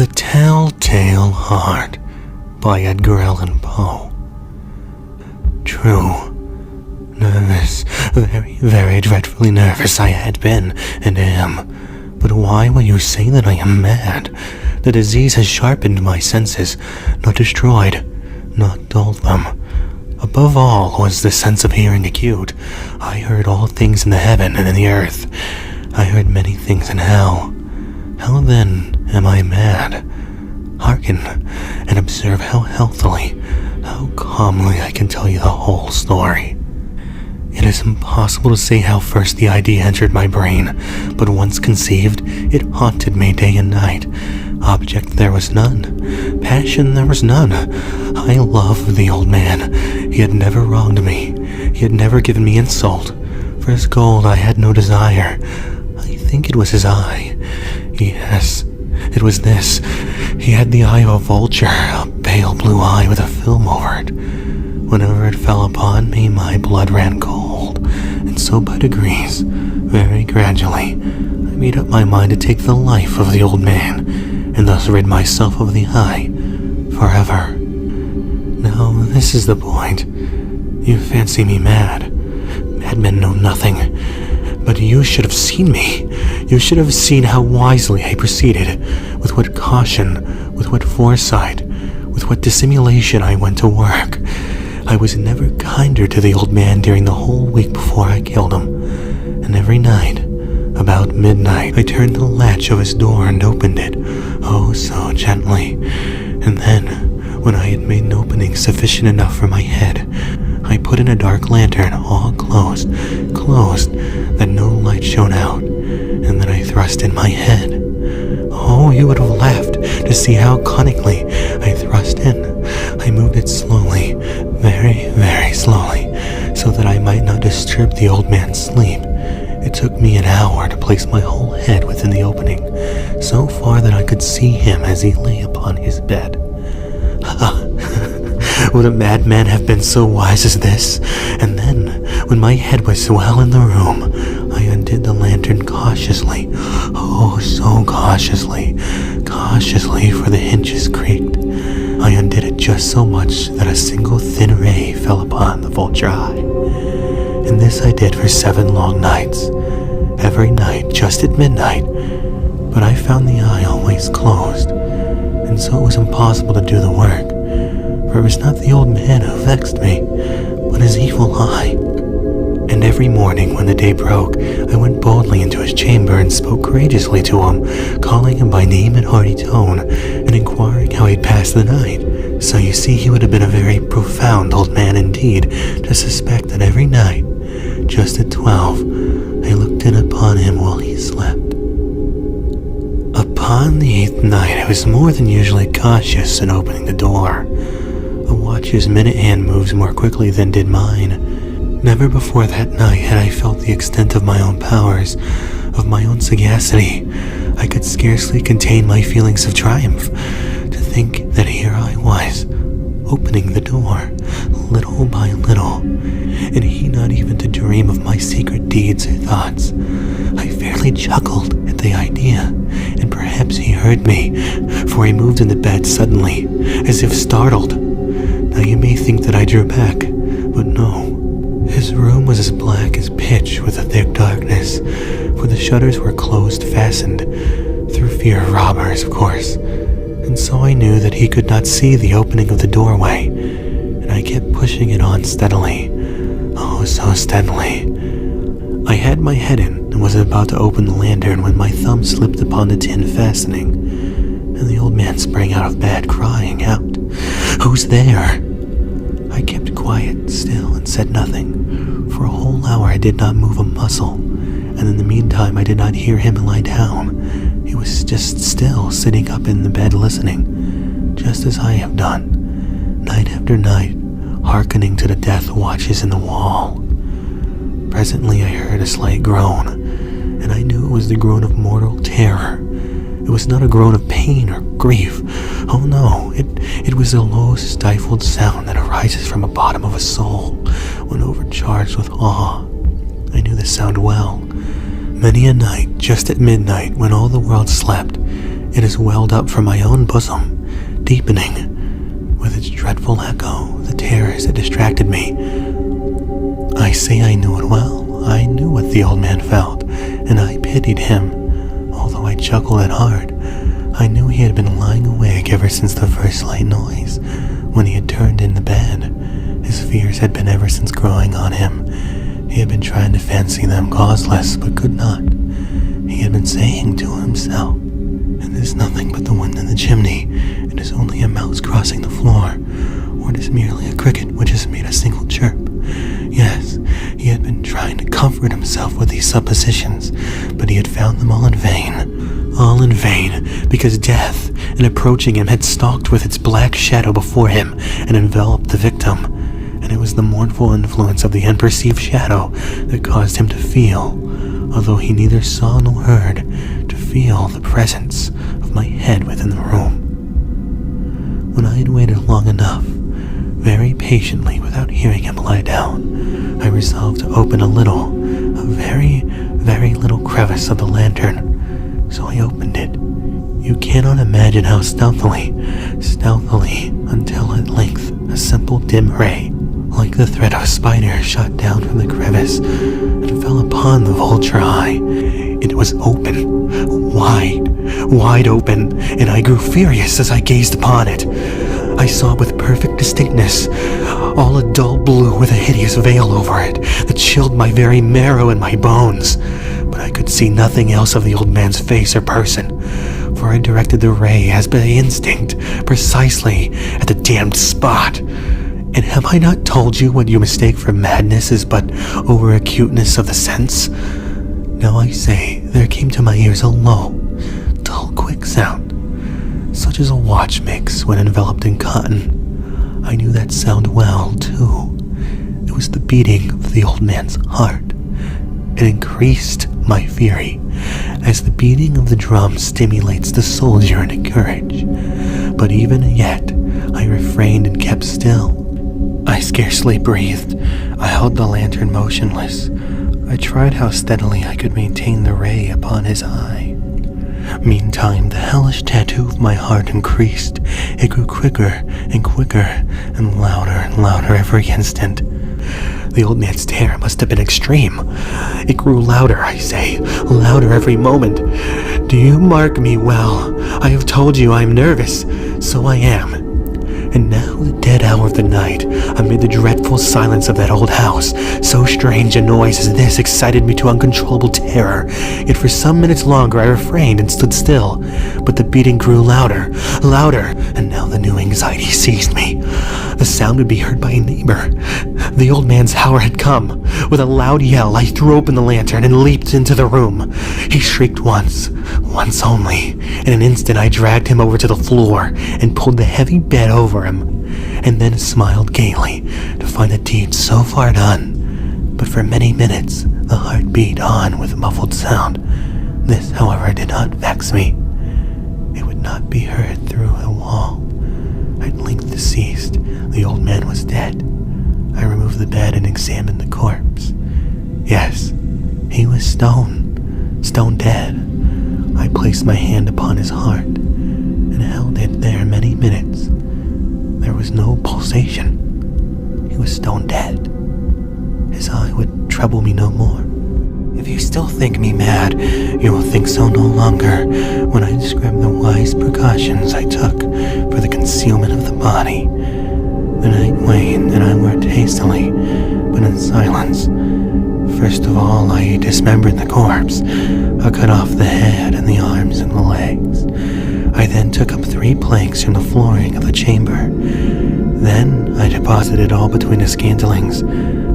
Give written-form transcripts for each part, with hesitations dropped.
The Telltale Heart by Edgar Allan Poe. True. Nervous, very, very dreadfully nervous I had been and am. But why will you say that I am mad? The disease has sharpened my senses, not destroyed, not dulled them. Above all was the sense of hearing acute. I heard all things in the heaven and in the earth. I heard many things in hell. How then am I mad? Hearken and observe how healthily, how calmly I can tell you the whole story. It is impossible to say how first the idea entered my brain, but once conceived, it haunted me day and night. Object there was none. Passion there was none. I loved the old man. He had never wronged me. He had never given me insult. For his gold I had no desire. I think it was his eye. Yes, it was this. He had the eye of a vulture, a pale blue eye with a film over it. Whenever it fell upon me, my blood ran cold, and so by degrees, very gradually, I made up my mind to take the life of the old man, and thus rid myself of the eye forever. Now, this is the point. You fancy me mad. Madmen know nothing. But you should have seen me. You should have seen how wisely I proceeded, with what caution, with what foresight, with what dissimulation I went to work. I was never kinder to the old man during the whole week before I killed him, and every night, about midnight, I turned the latch of his door and opened it, oh so gently, and then, when I had made an opening sufficient enough for my head, I put in a dark lantern, all closed, that no light shone out, and then I thrust in my head. Oh, you would have laughed to see how cunningly I thrust in. I moved it slowly, very, very slowly, so that I might not disturb the old man's sleep. It took me an hour to place my whole head within the opening, so far that I could see him as he lay upon his bed. Would a madman have been so wise as this? And then, when my head was well in the room, I undid the lantern cautiously, oh so cautiously, for the hinges creaked. I undid it just so much that a single thin ray fell upon the vulture eye. And this I did for 7 long nights, every night just at midnight, but I found the eye always closed, and so it was impossible to do the work. For it was not the old man who vexed me, but his evil eye. And every morning when the day broke, I went boldly into his chamber and spoke courageously to him, calling him by name and hearty tone, and inquiring how he'd passed the night. So you see he would have been a very profound old man indeed, to suspect that every night, just at 12, I looked in upon him while he slept. Upon the 8th night, I was more than usually cautious in opening the door. A watch's minute hand moves more quickly than did mine. Never before that night had I felt the extent of my own powers, of my own sagacity. I could scarcely contain my feelings of triumph, to think that here I was, opening the door, little by little, and he not even to dream of my secret deeds or thoughts. I fairly chuckled at the idea, and perhaps he heard me, for he moved in the bed suddenly, as if startled. Now you may think that I drew back, but no. His room was as black as pitch with a thick darkness, for the shutters were closed fastened, through fear of robbers, of course, and so I knew that he could not see the opening of the doorway, and I kept pushing it on steadily, oh so steadily. I had my head in and was about to open the lantern when my thumb slipped upon the tin fastening, and the old man sprang out of bed crying out, "Who's there?" I kept quiet still and said nothing. For a whole hour I did not move a muscle, and in the meantime I did not hear him lie down. He was just still sitting up in the bed listening, just as I have done, night after night, hearkening to the death watches in the wall. Presently I heard a slight groan, and I knew it was the groan of mortal terror. It was not a groan of pain or grief. Oh no, it was a low, stifled sound that arises from the bottom of a soul when overcharged with awe. I knew the sound well. Many a night, just at midnight, when all the world slept, It has welled up from my own bosom, deepening. With its dreadful echo, the terrors that distracted me. I say I knew it well. I knew what the old man felt, and I pitied him, although I chuckled at heart. I knew he had been lying awake ever since the first slight noise, when he had turned in the bed. His fears had been ever since growing on him. He had been trying to fancy them causeless, but could not. He had been saying to himself, "It is nothing but the wind in the chimney. It is only a mouse crossing the floor, or it is merely a cricket which has made a single chirp." Yes, he had been trying to comfort himself with these suppositions, but he had found them all in vain. All in vain, because death, in approaching him, had stalked with its black shadow before him and enveloped the victim. And it was the mournful influence of the unperceived shadow that caused him to feel, although he neither saw nor heard, to feel the presence of my head within the room. When I had waited long enough, very patiently without hearing him lie down, I resolved to open a very, very little crevice of the lantern. So I opened it. You cannot imagine how stealthily, until at length a simple dim ray, like the thread of a spider, shot down from the crevice and fell upon the vulture eye. It was open, wide open, and I grew furious as I gazed upon it. I saw with perfect distinctness, all a dull blue with a hideous veil over it that chilled my very marrow in my bones. But I could see nothing else of the old man's face or person, for I directed the ray as by instinct, precisely at the damned spot. And have I not told you what you mistake for madness is but over-acuteness of the sense? Now I say, there came to my ears a low, dull, quick sound, such as a watch makes when enveloped in cotton. I knew that sound well, too. It was the beating of the old man's heart. It increased my fury, as the beating of the drum stimulates the soldier into courage. But even yet, I refrained and kept still. I scarcely breathed. I held the lantern motionless. I tried how steadily I could maintain the ray upon his eye. Meantime, the hellish tattoo of my heart increased. It grew quicker and quicker, and louder every instant. The old man's terror must have been extreme. It grew louder, I say, louder every moment. Do you mark me well? I have told you I am nervous. So I am. And now the dead hour of the night, amid the dreadful silence of that old house, so strange a noise as this excited me to uncontrollable terror. Yet for some minutes longer I refrained and stood still, but the beating grew louder, and now the new anxiety seized me. The sound would be heard by a neighbor. The old man's hour had come. With a loud yell, I threw open the lantern and leaped into the room. He shrieked once only. In an instant I dragged him over to the floor and pulled the heavy bed over him, and then smiled gaily to find the deed so far done. But for many minutes the heart beat on with a muffled sound. This, however, did not vex me. It would not be heard through a wall. At length it ceased. The old man was dead. I removed the bed and examined the corpse. Yes, he was stone dead. I placed my hand upon his heart and held it there many minutes. There was no pulsation. He was stone dead. His eye would trouble me no more. If you still think me mad, you will think so no longer when I describe the wise precautions I took for the concealment of the body. The night waned and I worked hastily, but in silence. First of all, I dismembered the corpse. I cut off the head and the arms and the legs. I then took up 3 planks from the flooring of the chamber. Then I deposited all between the scantlings.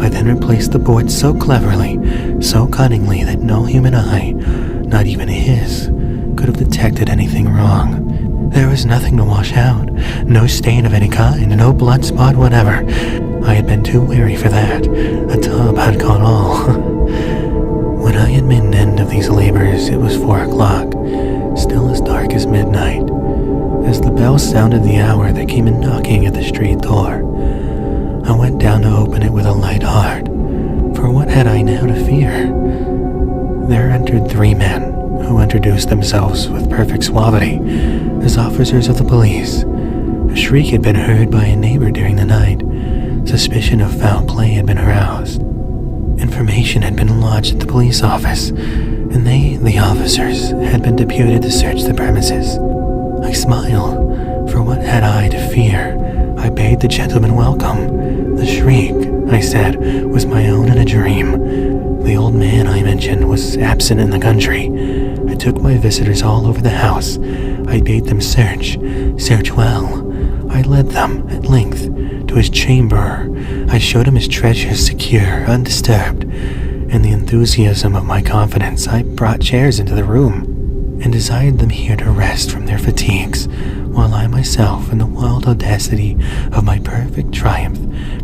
I then replaced the boards so cleverly, so cunningly that no human eye, not even his, could have detected anything wrong. There was nothing to wash out, no stain of any kind, no blood spot whatever. I had been too wary for that. A tub had caught all. When I had made an end of these labors, it was 4 o'clock, still as dark as midnight. As the bell sounded the hour, there came a knocking at the street door. I went down to open it with a light heart, for what had I now to fear? There entered 3 men, who in introduced themselves with perfect suavity as officers of the police. A shriek had been heard by a neighbor during the night. Suspicion of foul play had been aroused. Information had been lodged at the police office, and they, the officers, had been deputed to search the premises. I smiled, for what had I to fear? I bade the gentleman welcome. The shriek, I said, was my own in a dream. The old man I mentioned was absent in the country. I took my visitors all over the house. I bade them search well. I led them, at length, to his chamber. I showed him his treasures secure, undisturbed. In the enthusiasm of my confidence, I brought chairs into the room and desired them here to rest from their fatigues, while I myself, in the wild audacity of my perfect triumph,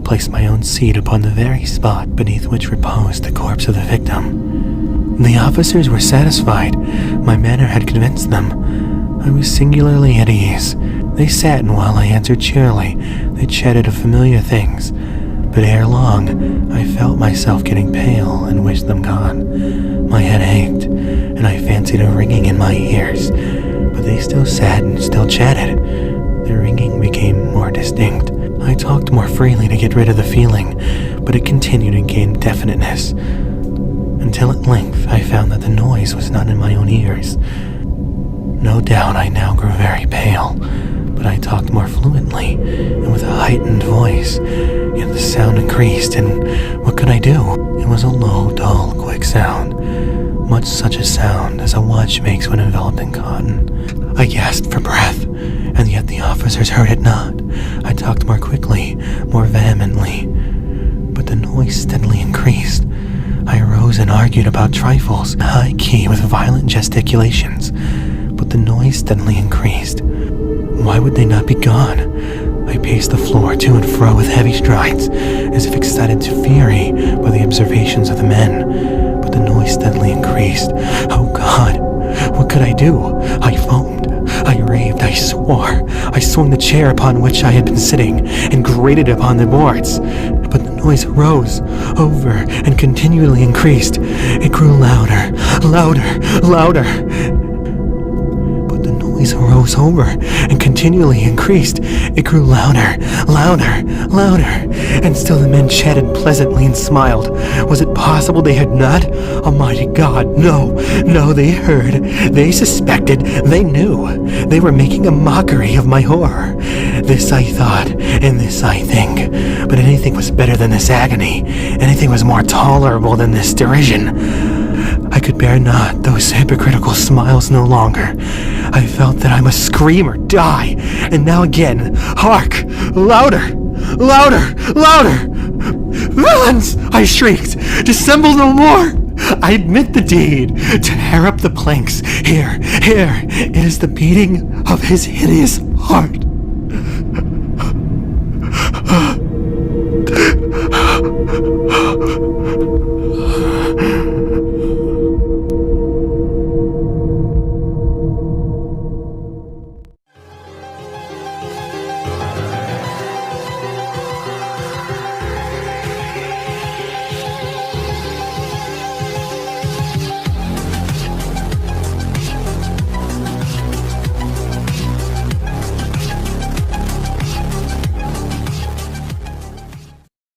placed my own seat upon the very spot beneath which reposed the corpse of the victim. The officers were satisfied. My manner had convinced them. I was singularly at ease. They sat, and while I answered cheerily, they chatted of familiar things. But ere long, I felt myself getting pale and wished them gone. My head ached, and I fancied a ringing in my ears. But they still sat and still chatted. The ringing became more distinct. I talked more freely to get rid of the feeling, but it continued and gained definiteness, until at length I found that the noise was not in my own ears. No doubt I now grew very pale, but I talked more fluently and with a heightened voice, yet the sound increased, and what could I do? It was a low, dull, quick sound, much such a sound as a watch makes when enveloped in cotton. I gasped for breath, and yet the officers heard it not. I talked more quickly, more vehemently, but the noise steadily increased. I arose and argued about trifles, in a high key with violent gesticulations, but the noise steadily increased. Why would they not be gone? I paced the floor to and fro with heavy strides, as if excited to fury by the observations of the men, but the noise steadily increased. Oh God, what could I do? I foamed, I raved, I swore. I swung the chair upon which I had been sitting, and grated upon the boards. But the noise rose, over, and continually increased. It grew louder, louder. The noise rose over and continually increased. It grew louder, and still the men chatted pleasantly and smiled. Was it possible they had not? Almighty God, no, they heard, they suspected, they knew. They were making a mockery of my horror. This I thought, and this I think. But anything was better than this agony. Anything was more tolerable than this derision. I could bear not those hypocritical smiles no longer. I felt that I must scream or die, and now again, hark! Louder! Villains! I shrieked. Dissemble no more! I admit the deed. Tear up the planks. Here, it is the beating of his hideous heart.